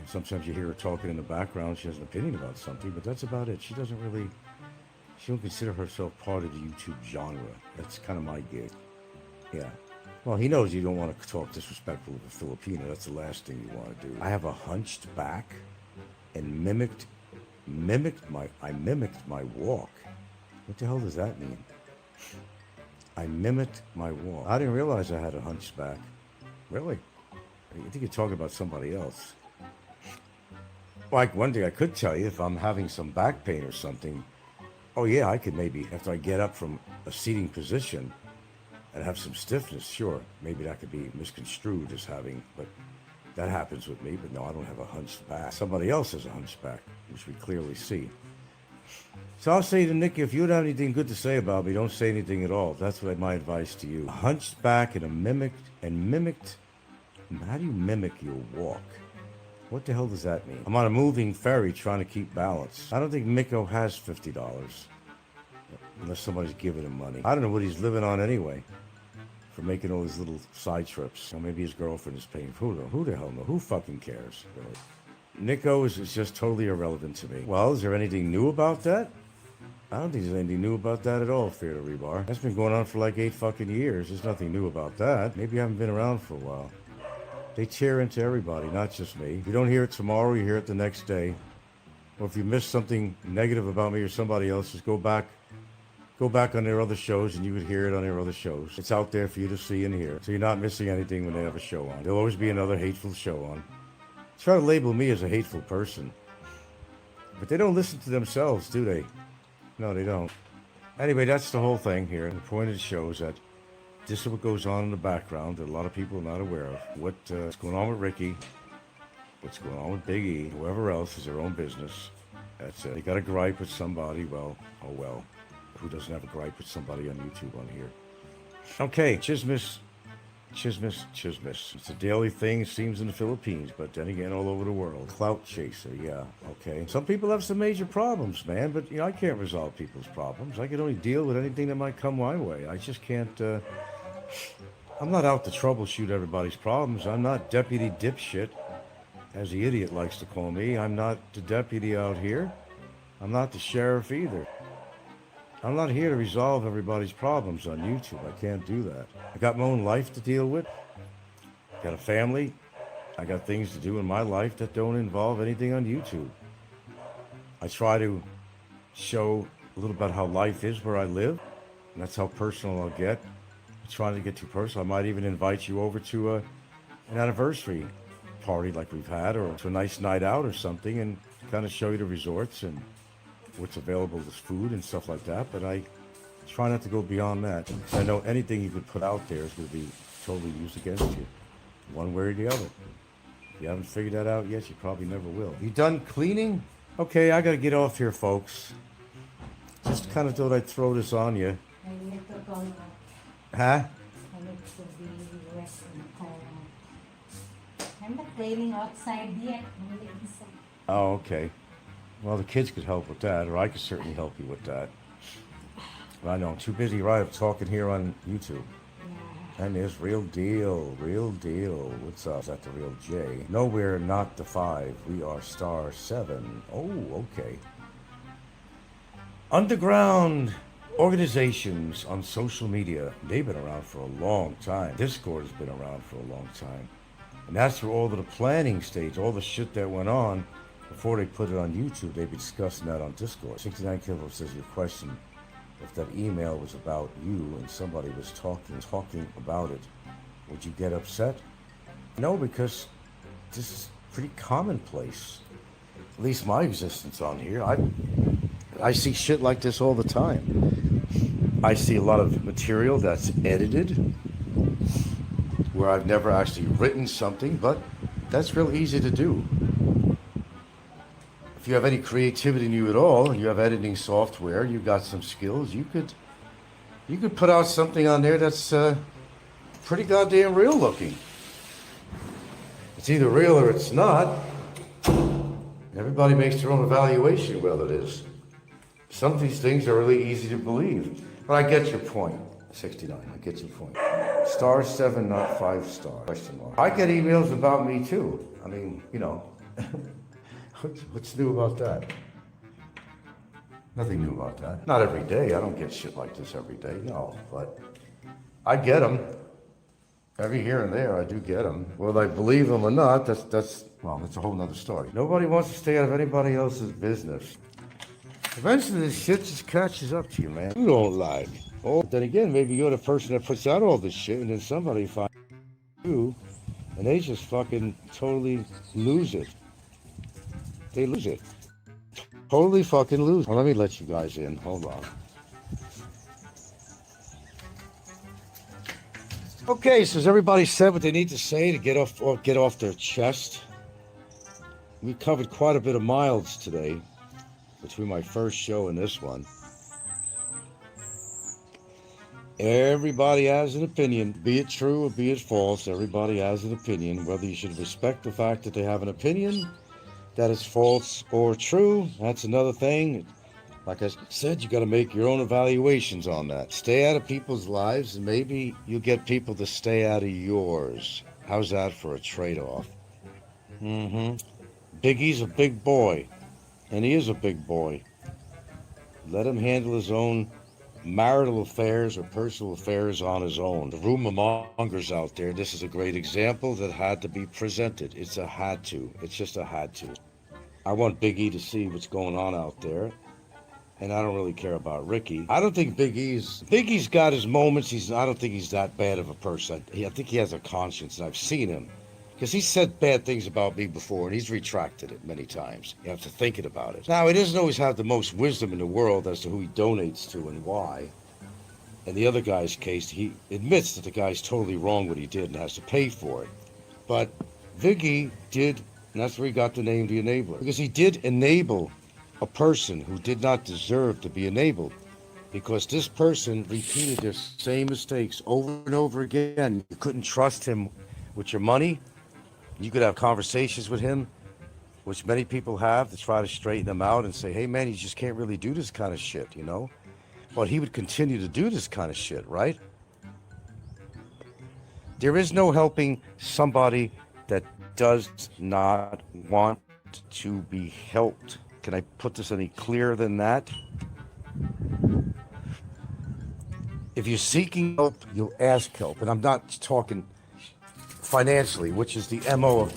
sometimes you hear her talking in the background. She has an opinion about something, but that's about it. She don't consider herself part of the YouTube genre. That's kind of my gig. Yeah. Well, he knows you don't want to talk disrespectful of a Filipino. That's the last thing you want to do. I have a hunched back and mimicked I mimicked my walk. What the hell does that mean? I mimicked my walk. I didn't realize I had a hunchback. Really? I think you're talking about somebody else. Like, one thing I could tell you, if I'm having some back pain or something, oh yeah, I could maybe, after I get up from a seating position and have some stiffness, sure, maybe that could be misconstrued as having, but that happens with me. But no, I don't have a hunched back. Somebody else has a hunchback, which we clearly see. So I'll say to Nick, if you don't have anything good to say about me, don't say anything at all. That's my advice to you. A hunched back and mimicked. How do you mimic your walk? What the hell does that mean? I'm on a moving ferry trying to keep balance. I don't think Miko has $50, unless somebody's giving him money. I don't know what he's living on anyway, for making all these little side trips. Or maybe his girlfriend is paying for it. Who the hell knows? Who fucking cares, really? Nico is just totally irrelevant to me. Well, is there anything new about that? I don't think there's anything new about that at all, Fear to Rebar. That's been going on for like 8 fucking years. There's nothing new about that. Maybe you haven't been around for a while. They tear into everybody, not just me. If you don't hear it tomorrow, you hear it the next day. Or if you miss something negative about me or somebody else, just go back on their other shows and you would hear it on their other shows. It's out there for you to see and hear. So you're not missing anything when they have a show on. There'll always be another hateful show on. Try to label me as a hateful person. But they don't listen to themselves, do they? No, they don't. Anyway, that's the whole thing here. The point of the show is that this is what goes on in the background that a lot of people are not aware of. What's going on with Ricky, what's going on with Big E, whoever else is their own business. That's it. They got a gripe with somebody, well, oh well. Who doesn't have a gripe with somebody on YouTube on here? Okay, chismis. It's a daily thing, it seems, in the Philippines, but then again, all over the world. Clout chaser, yeah, okay. Some people have some major problems, man, but, I can't resolve people's problems. I can only deal with anything that might come my way. I just can't, I'm not out to troubleshoot everybody's problems. I'm not Deputy Dipshit, as the idiot likes to call me. I'm not the deputy out here. I'm not the sheriff either. I'm not here to resolve everybody's problems on YouTube. I can't do that. I got my own life to deal with. Got a family. I got things to do in my life that don't involve anything on YouTube. I try to show a little about how life is where I live, and that's how personal I'll get. I'm trying to get too personal. I might even invite you over to an anniversary party like we've had, or to a nice night out or something, and kind of show you the resorts and what's available as food and stuff like that, but I try not to go beyond that. I know anything you could put out there is going to be totally used against you, one way or the other. If you haven't figured that out yet, you probably never will. You done cleaning? Okay, I got to get off here, folks. Just kind of thought I'd throw this on you.
I need to go now.
Huh?
I need to be resting home. I'm not cleaning outside yet. Only inside.
Oh, okay. Well, the kids could help with that, or I could certainly help you with that. But I know I'm too busy right up talking here on YouTube.
Yeah.
And there's real deal. What's up? Is that the real J? No, we're not the 5. We are star 7. Oh, okay. Underground organizations on social media. They've been around for a long time. Discord has been around for a long time. And that's where all of the planning stage, all the shit that went on before they put it on YouTube, they'd be discussing that on Discord. 69 Kilo says your question, if that email was about you and somebody was talking about it, would you get upset? No, because this is pretty commonplace. At least my existence on here. I see shit like this all the time. I see a lot of material that's edited, where I've never actually written something, but that's real easy to do. If you have any creativity in you at all, and you have editing software, you got some skills, you could put out something on there that's pretty goddamn real looking. It's either real or it's not. Everybody makes their own evaluation of whether it is. Some of these things are really easy to believe. But I get your point. 69, I get your point. Star 7, not 5 star, question mark. I get emails about me too. I mean, what's new about that? Nothing new about that. Not every day. I don't get shit like this every day. No, but I get them. Every here and there, I do get them. Whether I believe them or not, that's a whole nother story. Nobody wants to stay out of anybody else's business. Eventually, this shit just catches up to you, man. You don't lie. Oh, then again, maybe you're the person that puts out all this shit, and then somebody finds you, and they just fucking totally lose it. They lose it. Totally fucking lose. Well, let me let you guys in. Hold on. Okay, so has everybody said what they need to say to get off their chest? We covered quite a bit of miles today between my first show and this one. Everybody has an opinion, be it true or be it false. Everybody has an opinion. Whether you should respect the fact that they have an opinion, that is false or true, that's another thing. Like I said, you got to make your own evaluations on that. Stay out of people's lives, and maybe you'll get people to stay out of yours. How's that for a trade-off? Biggie's a big boy, and he is a big boy. Let him handle his own marital affairs or personal affairs on his own. The rumor mongers out there, this is a great example that had to be presented. It's a had to. It's just a had to. I want Big E to see what's going on out there. And I don't really care about Ricky. I don't think Big E's got his moments. I don't think he's that bad of a person. I think he has a conscience, and I've seen him. Because he's said bad things about me before, and he's retracted it many times. You have to think about it. Now, he doesn't always have the most wisdom in the world as to who he donates to and why. In the other guy's case, he admits that the guy's totally wrong what he did and has to pay for it. But Viggy did, and that's where he got the name The Enabler. Because he did enable a person who did not deserve to be enabled, because this person repeated their same mistakes over and over again. You couldn't trust him with your money. You could have conversations with him, which many people have, to try to straighten them out and say, hey man, you just can't really do this kind of shit, you know? But he would continue to do this kind of shit, right? There is no helping somebody that does not want to be helped. Can I put this any clearer than that? If you're seeking help, you'll ask help. And I'm not talking financially, which is the MO of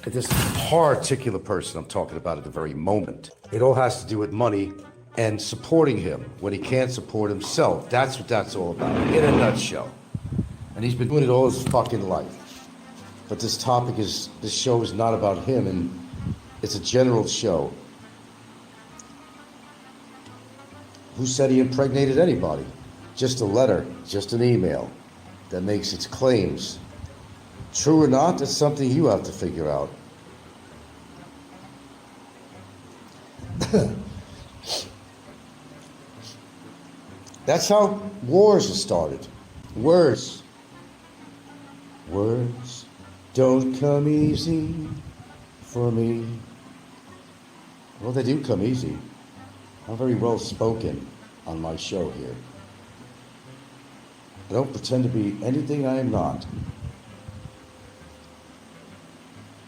this particular person I'm talking about at the very moment. It all has to do with money and supporting him when he can't support himself. That's what that's all about, in a nutshell. And he's been doing it all his fucking life. But this show is not about him, and it's a general show. Who said he impregnated anybody? Just a letter, just an email that makes its claims. True or not, that's something you have to figure out. That's how wars are started. Words don't come easy for me. Well, they do come easy. I'm very well spoken on my show here. I don't pretend to be anything I am not.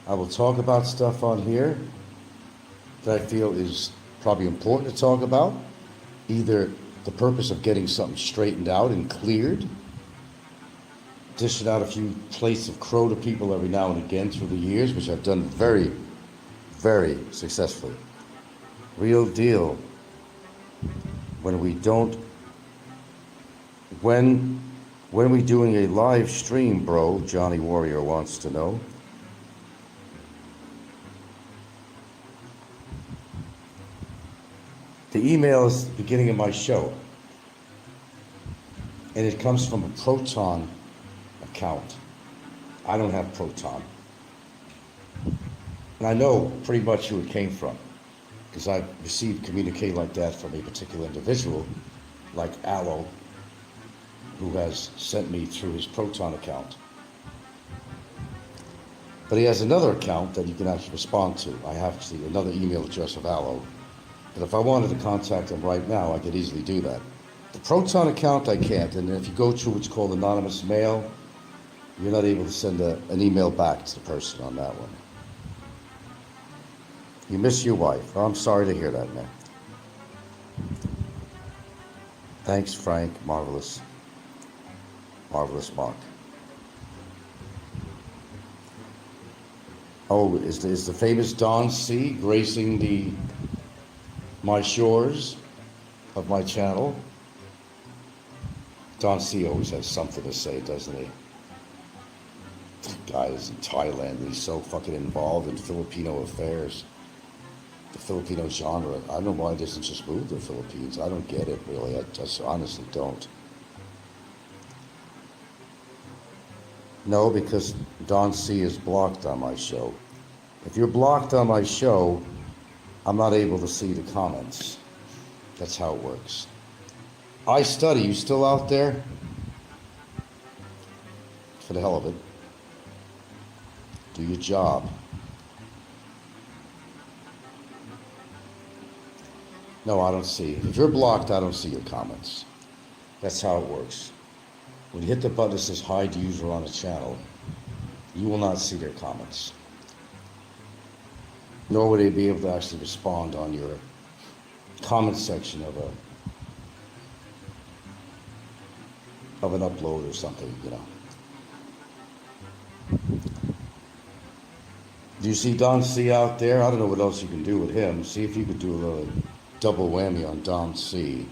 I will talk about stuff on here that I feel is probably important to talk about. Either the purpose of getting something straightened out and cleared, dishing out a few plates of crow to people every now and again through the years, which I've done very, very successfully. Real deal. When we doing a live stream, bro, Johnny Warrior wants to know. The email is the beginning of my show, and it comes from a Proton account. I don't have Proton. And I know pretty much who it came from, because I've received communique like that from a particular individual, like Aloe, who has sent me through his Proton account. But he has another account that you can actually respond to. I have actually another email address of Aloe. But if I wanted to contact him right now, I could easily do that. The Proton account, I can't. And if you go through what's called anonymous mail, you're not able to send an email back to the person on that one. You miss your wife. Oh, I'm sorry to hear that, man. Thanks, Frank. Marvelous. Marvelous, Mark. Oh, is the famous Don C gracing my shores of my channel? Don C always has something to say, doesn't he? The guy is in Thailand and he's so fucking involved in Filipino affairs. The Filipino genre. I don't know why it doesn't just move to the Philippines. I don't get it, really. I just honestly don't. No, because Don C is blocked on my show. If you're blocked on my show, I'm not able to see the comments. That's how it works. I study. You still out there? For the hell of it. Do your job. No, I don't see. If you're blocked, I don't see your comments. That's how it works. When you hit the button that says hide user on a channel, you will not see their comments. Nor will they be able to actually respond on your comment section of an upload or something, you know. Do you see Don C out there? I don't know what else you can do with him. See if you could do a little double whammy on Don C.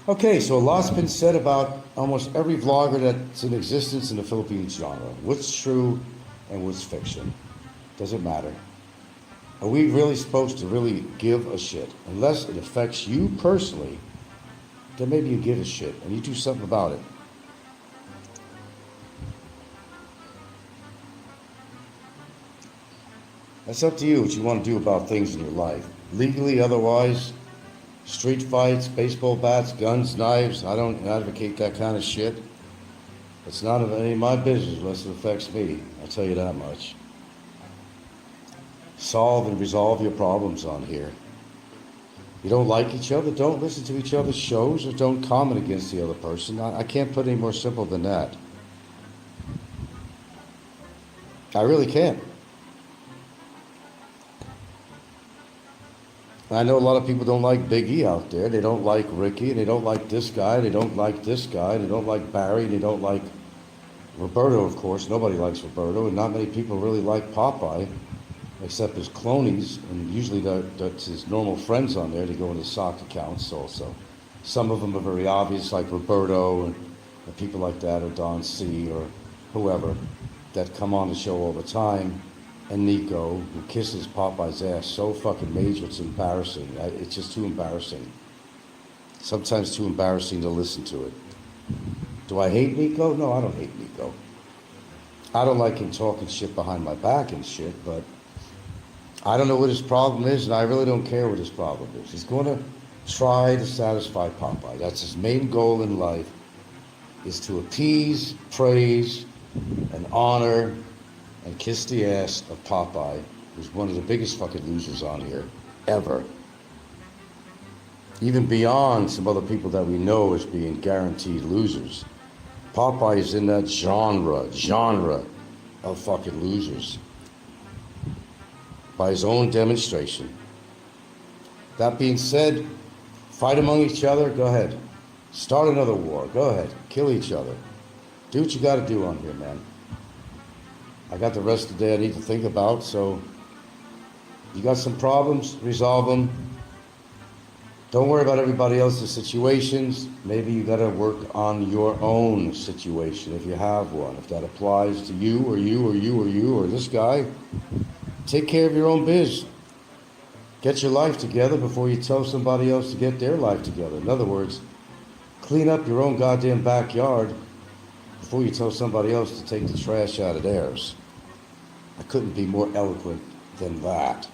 Okay, so a lot's been said about almost every vlogger that's in existence in the Philippines genre. What's true and what's fiction? Doesn't matter. Are we really supposed to really give a shit? Unless it affects you personally, then maybe you give a shit and you do something about it. That's up to you what you want to do about things in your life. Legally, otherwise, street fights, baseball bats, guns, knives, I don't advocate that kind of shit. It's not of any of my business unless it affects me. I'll tell you that much. Solve and resolve your problems on here. You don't like each other, don't listen to each other's shows or don't comment against the other person. I can't put any more simple than that. I really can't. I know a lot of people don't like Big E out there. They don't like Ricky, and they don't like this guy, they don't like this guy, they don't like Barry, and they don't like Roberto, of course. Nobody likes Roberto, and not many people really like Popeye, except his clonies, and usually that's his normal friends on there. They go into sock accounts also. Some of them are very obvious, like Roberto and people like that, or Don C, or whoever, that come on the show all the time. And Nico, who kisses Popeye's ass so fucking major, it's embarrassing. It's just too embarrassing. Sometimes too embarrassing to listen to it. Do I hate Nico? No, I don't hate Nico. I don't like him talking shit behind my back and shit, but I don't know what his problem is, and I really don't care what his problem is. He's going to try to satisfy Popeye. That's his main goal in life, is to appease, praise, and honor and kiss the ass of Popeye, who's one of the biggest fucking losers on here, ever. Even beyond some other people that we know as being guaranteed losers. Popeye is in that genre of fucking losers. By his own demonstration. That being said, fight among each other, go ahead. Start another war, go ahead. Kill each other. Do what you gotta do on here, man. I got the rest of the day I need to think about, so you got some problems, resolve them. Don't worry about everybody else's situations. Maybe you gotta work on your own situation if you have one. If that applies to you or you or you or you or this guy, take care of your own biz. Get your life together before you tell somebody else to get their life together. In other words, clean up your own goddamn backyard before you tell somebody else to take the trash out of theirs. I couldn't be more eloquent than that.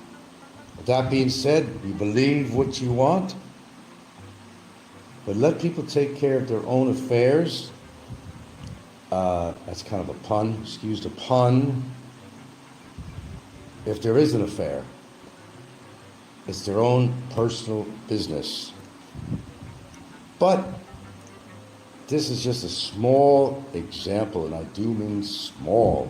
With that being said, you believe what you want, but let people take care of their own affairs. That's kind of a pun, excuse the pun. If there is an affair, it's their own personal business. But this is just a small example, and I do mean small,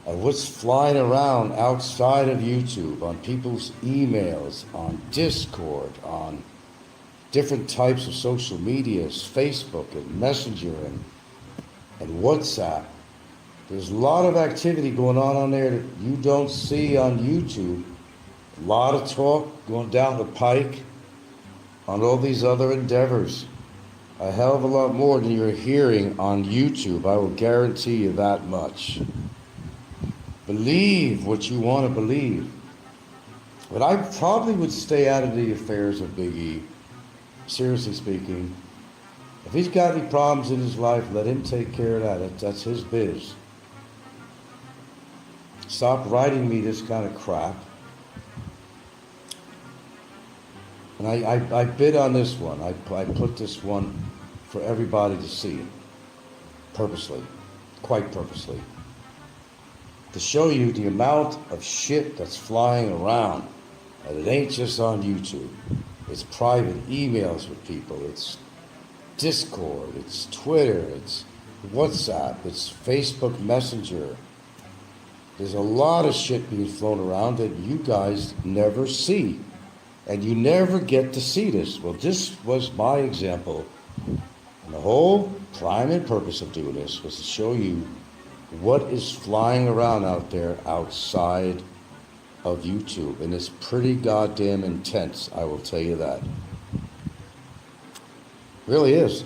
of what's flying around outside of YouTube, on people's emails, on Discord, on different types of social medias, Facebook and Messenger and WhatsApp. There's a lot of activity going on there that you don't see on YouTube. A lot of talk going down the pike on all these other endeavors. A hell of a lot more than you're hearing on YouTube. I will guarantee you that much. Believe what you want to believe. But I probably would stay out of the affairs of Big E. Seriously speaking. If he's got any problems in his life, let him take care of that. That's his biz. Stop writing me this kind of crap. And I bid on this one. I put this one for everybody to see. Purposely. Quite purposely. To show you the amount of shit that's flying around. And it ain't just on YouTube. It's private emails with people. It's Discord. It's Twitter. It's WhatsApp. It's Facebook Messenger. There's a lot of shit being flown around that you guys never see. And you never get to see this. Well, this was my example. And the whole prime and purpose of doing this was to show you what is flying around out there outside of YouTube. And it's pretty goddamn intense, I will tell you that. Really is.